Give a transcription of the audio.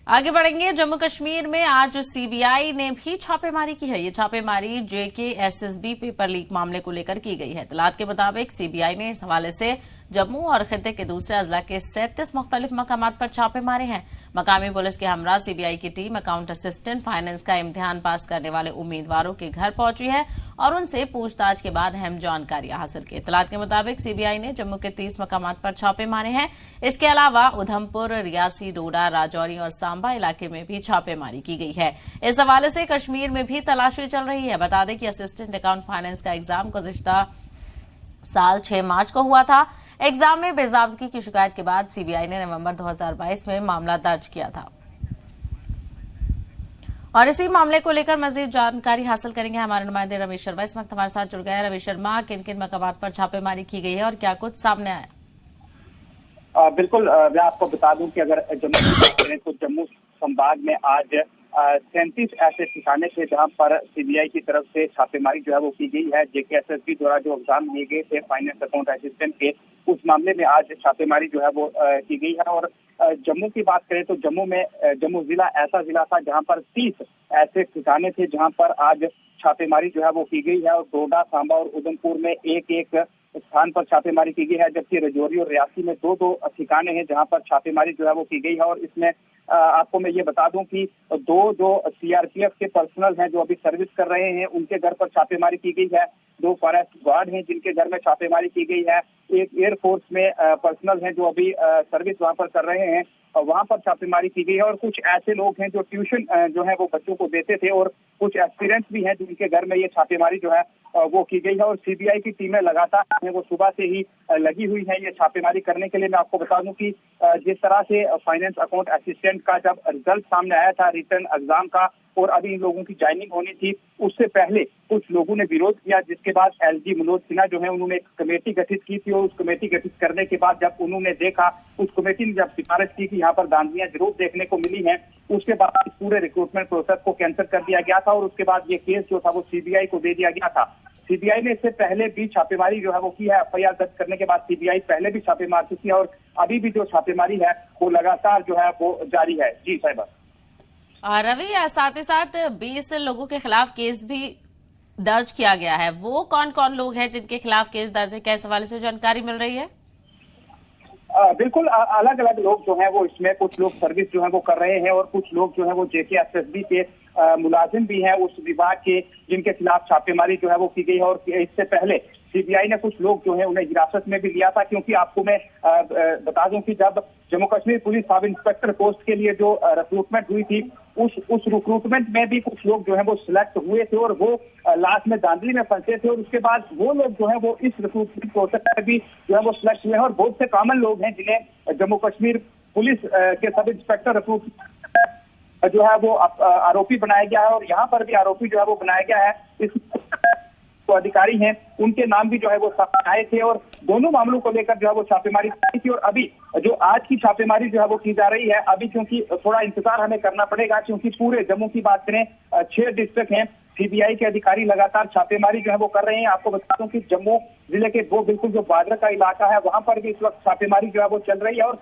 आगे बढ़ेंगे। जम्मू कश्मीर में आज सीबीआई ने भी छापेमारी की है। ये छापेमारी जेके एसएसबी पेपर लीक मामले को लेकर की गई है। इत्तलात के मुताबिक सीबीआई ने इस हवाले से जम्मू और खित्ते के दूसरे अजला के 37 मुख्तलिफ मकामात पर छापे मारे हैं। मकामी पुलिस के हमरा सीबीआई की टीम अकाउंट असिस्टेंट फाइनेंस का इम्तिहान पास करने वाले उम्मीदवारों के घर पहुंची है और उनसे पूछताछ के बाद अहम जानकारियां हासिल की। इत्तलात के मुताबिक सीबीआई ने जम्मू के 30 मकामात पर छापे मारे हैं। इसके अलावा उधमपुर, रियासी, डोडा, राजौरी और सांबा इलाके में भी छापेमारी की गई है। इस हवाले से कश्मीर में भी तलाशी चल रही है। बता दें कि असिस्टेंट अकाउंट फाइनेंस का एग्जाम गुज़िश्ता साल 6 मार्च को हुआ था। एग्जाम में बेज़ाब्तगी की शिकायत के बाद सीबीआई ने नवंबर 2022 में मामला दर्ज किया था और इसी मामले को लेकर मजीद जानकारी हासिल करेंगे हमारे नुमाइंदे रवि शर्मा इस वक्त हमारे साथ जुड़ गए हैं। रवि शर्मा, किन किन मकामात पर छापेमारी की गई है और क्या कुछ सामने आया? बिल्कुल, मैं आपको बता दूं कि अगर जम्मू की बात करें तो जम्मू संभाग में आज 37 ऐसे ठिकाने थे जहां पर सीबीआई की तरफ से छापेमारी जो है वो की गई है। जेके एसएसबी द्वारा जो एग्जाम लिए गए थे फाइनेंस अकाउंट असिस्टेंट के, उस मामले में आज छापेमारी जो है वो की गई है। और जम्मू की बात करें तो जम्मू में जम्मू जिला ऐसा जिला था जहां पर 30 ऐसे ठिकाने थे जहां पर आज छापेमारी जो है वो की गई है। और डोडा, सांबा और उधमपुर में एक एक स्थान पर छापेमारी की गई है, जबकि राजौरी और रियासी में दो दो ठिकाने हैं जहां पर छापेमारी जो है वो की गई है। और इसमें आपको मैं ये बता दूं कि दो जो सीआरपीएफ के पर्सनल हैं जो अभी सर्विस कर रहे हैं उनके घर पर छापेमारी की गई है। 2 फॉरेस्ट गार्ड हैं जिनके घर में छापेमारी की गई है। एक एयरफोर्स में पर्सनल हैं जो अभी सर्विस वहां पर कर रहे हैं, वहां पर छापेमारी की गई है। और कुछ ऐसे लोग हैं जो ट्यूशन जो है वो बच्चों को देते थे और कुछ एस्पिरेंट्स भी हैं जिनके घर में ये छापेमारी जो है वो की गई है। और सीबीआई की टीमें लगातार वो सुबह से ही लगी हुई है ये छापेमारी करने के लिए। मैं आपको बता दूं कि जिस तरह से फाइनेंस अकाउंट असिस्टेंट का जब रिजल्ट सामने आया था रिटर्न एग्जाम का और अभी इन लोगों की ज्वाइनिंग होनी थी, उससे पहले कुछ लोगों ने विरोध किया, जिसके बाद एलजी मनोज सिन्हा जो है उन्होंने एक कमेटी गठित की थी। और उस कमेटी गठित करने के बाद जब उन्होंने देखा, उस कमेटी ने जब सिफारिश की कि यहाँ पर धांधलियां जरूर देखने को मिली हैं, उसके बाद इस पूरे रिक्रूटमेंट प्रोसेस को कैंसिल कर दिया गया था और उसके बाद ये केस जो था वो सीबीआई को दे दिया गया था। सीबीआई ने इससे पहले भी छापेमारी जो है वो की है। एफआईआर दर्ज करने के बाद सीबीआई पहले भी छापे मार चुकी है और अभी भी जो छापेमारी है वो लगातार जो है वो जारी है। जी साहिबा। रवि, साथ ही साथ 20 लोगों के खिलाफ केस भी दर्ज किया गया है। वो कौन कौन लोग हैं जिनके खिलाफ केस दर्ज है? क्या इस हवाले से जानकारी मिल रही है? बिल्कुल, अलग अलग लोग जो हैं वो इसमें, कुछ लोग सर्विस जो है वो कर रहे हैं और कुछ लोग जो है वो जेके एसएसबी के मुलाजिम भी हैं उस विभाग के, जिनके खिलाफ छापेमारी जो है वो की गई है। और इससे पहले सीबीआई ने कुछ लोग जो है उन्हें हिरासत में भी लिया था, क्योंकि आपको मैं बता दूं कि जब Jammu Kashmir police sub inspector post के लिए जो रिक्रूटमेंट हुई थी, उस रिक्रूटमेंट में भी कुछ लोग जो है वो सिलेक्ट हुए थे और वो लास्ट में धांधली में फंसे थे। और उसके बाद वो लोग जो है वो इस रिक्रूटमेंट प्रोसेस में भी जो है वो सिलेक्ट हुए हैं। और बहुत से कॉमन लोग हैं जिन्हें जम्मू कश्मीर पुलिस के सब इंस्पेक्टर रिक्रूटमेंट जो है वो आरोपी बनाया गया है। और यहाँ पर भी आरोपी जो है वो बनाया गया है। इस जो अधिकारी हैं उनके नाम भी जो है वो सामने आए थे और दोनों मामलों को लेकर जो है वो छापेमारी की थी। और अभी जो आज की छापेमारी जो है वो की जा रही है, अभी क्योंकि थोड़ा इंतजार हमें करना पड़ेगा, क्योंकि पूरे जम्मू की बात करें 6 डिस्ट्रिक्ट हैं, सीबीआई के अधिकारी लगातार छापेमारी जो है वो कर रहे हैं। आपको बता दूं कि जम्मू जिले के वो बिल्कुल जो बॉर्डर का इलाका है वहां पर भी इस वक्त छापेमारी जो है वो चल रही है। और